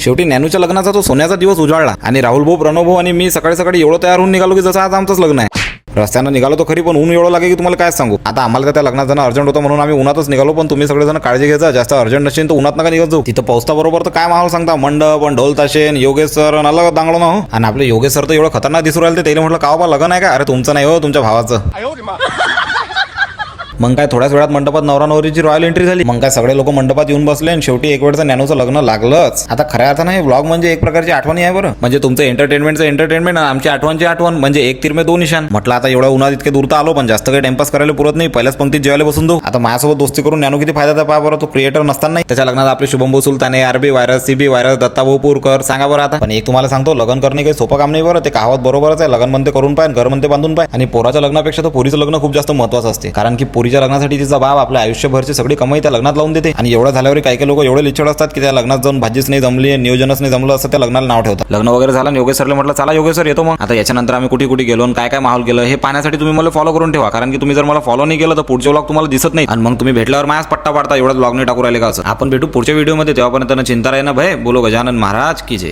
शेवटी नॅनूच्या लग्नाचा तो सोन्याचा दिवस उजाळला आणि राहुल भाऊ, प्रणव भाऊ आणि मी सकाळी सकाळी एवढं तयार होऊन निघालो की जसं आज आमचंच लग्न आहे. रस्त्यानं निघालो तो खरी, पण ऊन एवढं लागे की तुम्हाला काय सांगू. आता आम्हाला त्या लग्नात जाणं अर्जंट होतं म्हणून आम्ही उन्हातच निघालो. पण तुम्ही सगळेजण काळजी घ्यायचा, जास्त अर्जंट नसेल तर उन्हात नका निघत जाऊ. तिथं पोहोचता बरोबर तर काय माहोल सांगता, मंडप ढोल ताशेन, योगेश सर अलग दांगडो ना हो. आणि आपले योगेश सर तर एवढं खतरनाक दिसू राहिले, त्याला म्हटलं का बा लग्न आहे का. अरे तुमचं नाही हो, तुमच्या भावाचं. मग काय थोड्याच वेळात मंडपात नवरा नवरीची रॉयल एंट्री झाली. मग काय सगळे लोक मंडपात येऊन बसले आणि शेवटी एक वेळचं नॅनोचं लग्न लागलंच. आता खऱ्या अर्थानं हे व्लॉग म्हणजे एक प्रकारची आठवणी आहे बरं. म्हणजे तुमचं एंटरटेनमेंटचं एंटरटेनमेंट आणि आमची आठवणची आठवण, म्हणजे एक तीर में दोन निशाण. म्हटलं आता एवढ्या उन्हात इतके दूर तर आलो, पण जास्त काही टाइमपास करायला पुरत नाही. पहिल्याच पंक्तीत जेवायला बसून दो. आता माझ्यासोबत दोस्ती करून नॅनो किती फायदा पहा बरं. तो क्रिएटर नसताना त्याच्या लग्नात आपले शुभम भाऊ Sultane, RB virus, CB virus, Datta भाऊ पूरकर. सांगा बरं आता. पण एक तुम्हाला सांगतो, लग्न करणे काही सोपं काम नाही बरं. ते कहावत बरोबरच आहे, लग्न म्हणते करून पाय, घर म्हणते बांधून पाय. आणि पोराच्या लग्नापेक्षा तर पोरीचं लग्न खूप जास्त महत्त्वाचं असते. कारण की पोरीच्या लग्नासाठी तिचा बाप आपल्या आयुष्यभरची सगळी कमाई त्या लग्नात लावून देते. आणि एवढं झाल्यावर काही लोक एवढे लिचड असतात की त्या लग्नात जाऊन भाजीच नाही जमली, नियोजनच नाही जमलं, असं त्या लग्नाला नाव ठेवतात. लग्न वगैरे झालं आणि योगेश सरला म्हटलं चला योगेश सर येतो. मग आता याच्यानंतर आम्ही कुठे कुठे गेलो आणि काय काय माहोल केलं हे पाहण्यासाठी तुम्ही मला फॉलो करून ठेवा. कारण की तुम्ही जर मला फॉलो नाही केलं तर पुढचे व्लॉग तुम्हाला दिसत नाही आणि मग तुम्ही भेटल्यावर माझ्याच पट्टा पाडता एवढा व्लॉग नाही टाकू राहिले का असं. आपण भेटू पुढच्या व्हिडिओमध्ये. तेव्हापर्यंत चिंता राही ना भय. बोलो गजानन महाराज की जय.